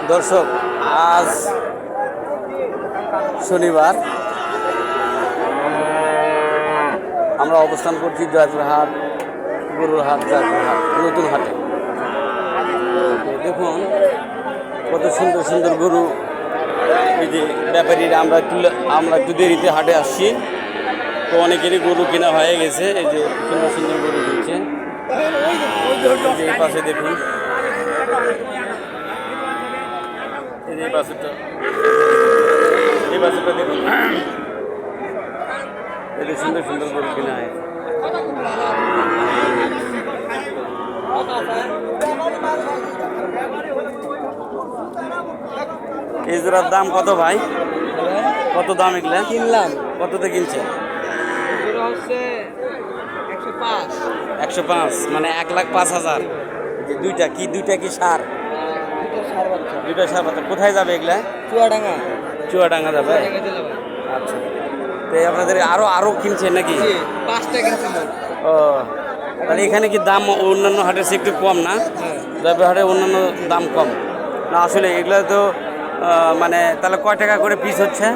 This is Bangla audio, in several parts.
দর্শক, আজ শনিবার আমরা অবস্থান করছি জয়পুরহাট গরুর হাট, জয়পুরহাট নতুন হাটে। দেখুন কত সুন্দর সুন্দর গরু। এই যে ব্যাপারীরা আমরা একটু দেরিতে হাটে আসছি, তো অনেকেরই গরু কেনা হয়ে গেছে। এই যে সুন্দর সুন্দর গরু দিচ্ছে, এই পাশে দেখুন, এই পাশেটা দেখুন, এই সুন্দর সুন্দর গরু কেনা হয়েছে। এই জোড়ার দাম কত ভাই? কত দাম এগুলা কিনলাম? কততে কিনছেন? 105, মানে 1,05,000। যে দুইটা কি সার? দুইটা সার বাচ্চা। কোথায় যাবে এগুলা? চুয়াডাঙ্গা যাবে। আচ্ছা, তো আপনাদের আরো কিনছেন নাকি? 5টা কিনছেন। ও, তাহলে এখানে কি দাম অন্যান্য হাটের চেয়ে একটু কম না? জয়পুর হাটে অন্যান্য দাম কম না? আসলে এগুলো তো মানে তাহলে কয় টাকা করে পিস হচ্ছে?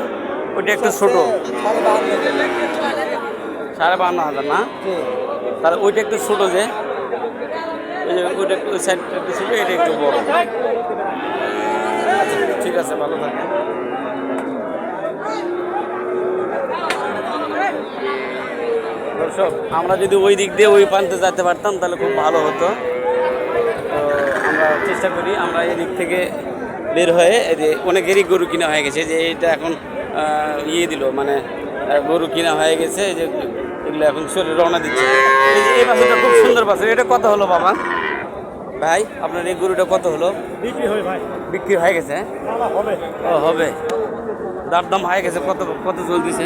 ওইটা একটু ছোটো, 52,500 না? তাহলে ওইটা একটু ছোটো, যে ওইটা একটু সাইডটা একটু ছোটো, এটা একটু বড়। আচ্ছা, ঠিক আছে, ভালো থাকেন। দর্শক, আমরা যদি ওই দিক দিয়ে ওই প্রান্তে যেতে পারতাম তাহলে খুব ভালো হতো। তো আমরা চেষ্টা করি, আমরা এই দিক থেকে বের হয়ে, এই যে অনেকেরই গরু কিনা হয়ে গেছে। যে এটা এখন দিল, মানে গরু কিনা হয়ে গেছে। এই যে এগুলো এখন শরীরে রওনা দিচ্ছে। এই যে এই বাছুরটা খুব সুন্দর বাছুর। এটা কত হলো বাবা? ভাই, আপনার এই গরুটা কত হলো? বিক্রি হয়ে গেছে? ও, হবে। দাম হয়ে গেছে। কত চলতেছে?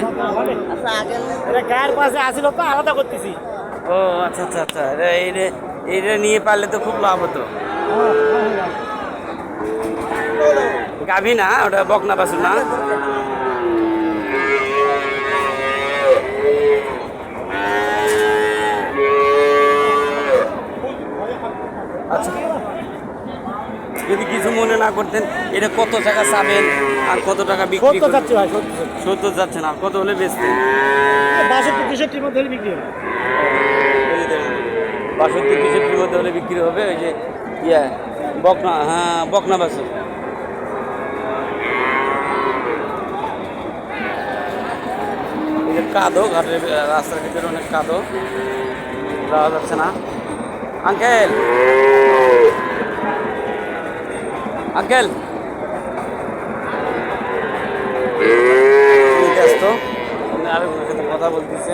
ও আচ্ছা আচ্ছা আচ্ছা, এইটা নিয়ে পারলে তো খুব লাভ হতো। গাভী না, ওটা বকনা বাছুর না? আচ্ছা, যদি কিছু মনে না করতেন, এটা কত টাকা চাবেন আর কত টাকা বিক্রি? 70 যাচ্ছেন, আর কত হলে বেচতেন? 62-63 মধ্যে বিক্রি হবে। 62-63 মধ্যে হলে বিক্রি হবে। ওই যে বকনা, হ্যাঁ বকনা বাছুর। এই যে কাদো, ঘাটের রাস্তার ভিতরে অনেক কাদো, যাওয়া যাচ্ছে না। আঙ্কেল ব্যস্ত, আরেকজনের সাথে কথা বলতেছে।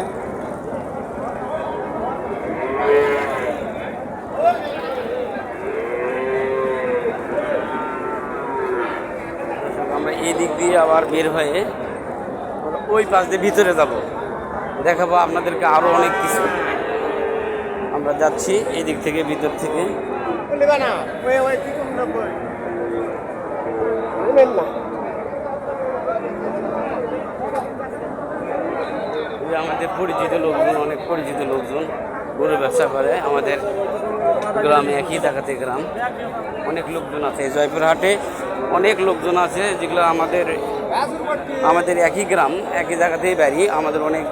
আমরা এই দিক দিয়ে আবার বের হয়ে ওই পাশ দিয়ে ভিতরে যাব, দেখাবো আপনাদেরকে আরো অনেক কিছু। আমরা যাচ্ছি এই দিক থেকে, ভিতর থেকে। আমাদের পরিচিত লোকজন, অনেক পরিচিত লোকজন গরু ব্যবসা করে আমাদের গ্রামে, একই জায়গাতে গ্রাম। অনেক লোকজন আছে জয়পুর হাটে, অনেক লোকজন আছে যেগুলো আমাদের একই গ্রাম, একই জায়গাতেই বাড়ি। আমাদের অনেক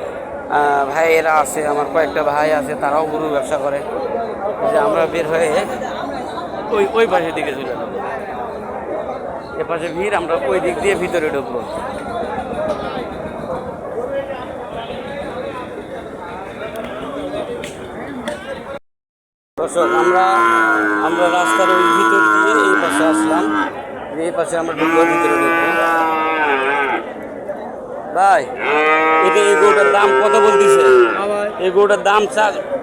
ভাইয়েরা আছে, আমার কয়েকটা ভাই আছে, তারাও গরু ব্যবসা করে। যে আমরা বের হয়ে ওই পাশের দিকে চলে যাবো। এ পাশে ভিড়, আমরা ওই দিক দিয়ে ভিতরে ঢুকবো। দর্শক, আমরা রাস্তার ওই ভিতর দিয়ে এই পাশে আসলাম। এই পাশে আমরা ঢুকবো, ভিতরে ঢুকবো। ভাই, এটা এই গরুটার দাম কত বলতেছে? এই গরুটার দাম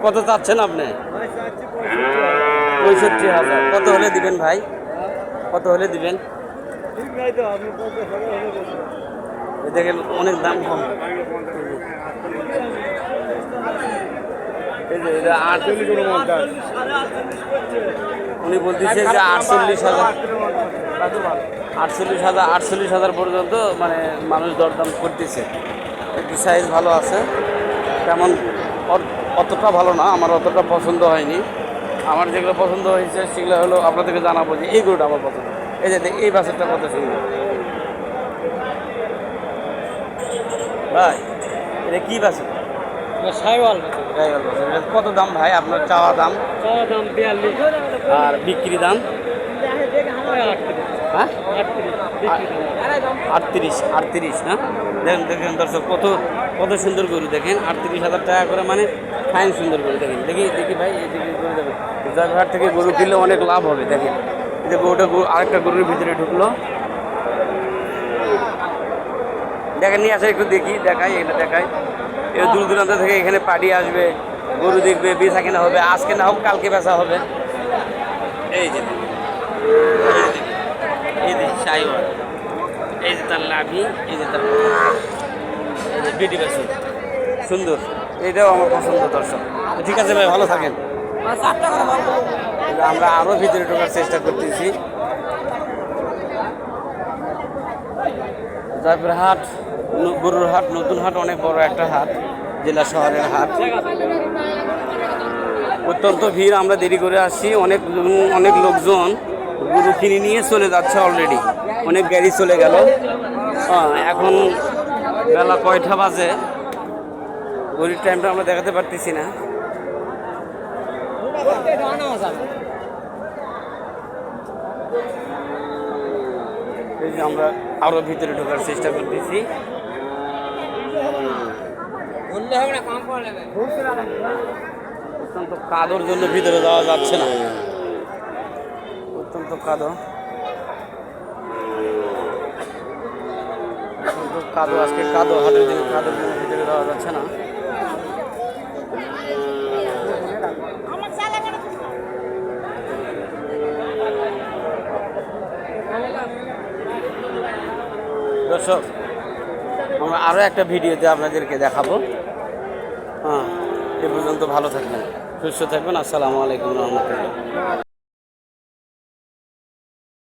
কত চাচ্ছেন আপনি? 65,000। কত হলে দিবেন ভাই? কত হলে দিবেন? দেখেন অনেক দাম কম। এই যে এটা 48, উনি বলতেছে যে 48,000 পর্যন্ত, মানে মানুষ দরদাম করতেছে। একটু সাইজ ভালো আছে, তেমন অতটা ভালো না, আমার অতটা পছন্দ হয়নি। আমার যেগুলো পছন্দ হয়েছে সেগুলো হলো আপনাদেরকে জানাবো যে এই গরুটা আমার পছন্দ। এই যে এই বাছুরটা কত সুন্দর ভাই, এটা কি বাছুর? সাইওয়াল গাইওয়াল বাছুর। এটা কত দাম ভাই আপনার চাওয়া দাম দাম 42 আর বিক্রি দাম? হ্যাঁ 38 না? দেখেন দেখেন দর্শক, কত কত সুন্দর গরু দেখেন। 38,000 টাকা করে, মানে ফাইন সুন্দর গরু। দেখেন দেখি দেখি ভাই, এই দিকে গরু দেখেন। জয়পুরহাট থেকে গরু কিনলে অনেক লাভ হবে। দেখেন এই যে গরুটা, আরেকটা গরুর ভিতরে ঢুকলো। দেখেন নিয়ে আসে, একটু দেখি, দেখাই, এটা দেখাই। এর দূর দূরান্ত থেকে এখানে পার্টি আসবে, গরু দেখবে, বেচা কেনা হবে। আজকে না হোক কালকে বেচা হবে। এই যে এই যে শাহিওয়াল, এই যে তার লাভি, এই যে তার বেটি বাছুর সুন্দর। এটাও আমার পছন্দ দর্শক। ঠিক আছে ভাই, ভালো থাকেন। আমরা আরও ভিতরে ঢোকার চেষ্টা করতেছি। জয়পুরহাট গরুর হাট, নতুন হাট, অনেক বড় একটা হাট, জেলা শহরের হাট। অত্যন্ত ভিড়, আমরা দেরি করে আসছি। অনেক অনেক লোকজন গরু কিনে নিয়ে চলে যাচ্ছে অলরেডি, অনেক গাড়ি চলে গেল। এখন বেলা কয়টা বাজে, গরুর টাইমটা আমরা দেখাতে পারতেছি না। এই যে আমরা আরো ভিতরে ঢোকার চেষ্টা করতেছি। অত্যন্ত কাদোর জন্য ভিতরে যাওয়া যাচ্ছে না, অত্যন্ত কাদো, অত্যন্ত কাদো। আজকে কাদো হাটের দিনে কাদোর জন্য ভিতরে যাওয়া যাচ্ছে না। দর্শক, আমরা আরও একটা ভিডিওতে আপনাদেরকে দেখাবো। এ পর্যন্ত ভালো থাকবেন, সুস্থ থাকবেন। আসসালামু আলাইকুম রহমতুল্লাহ।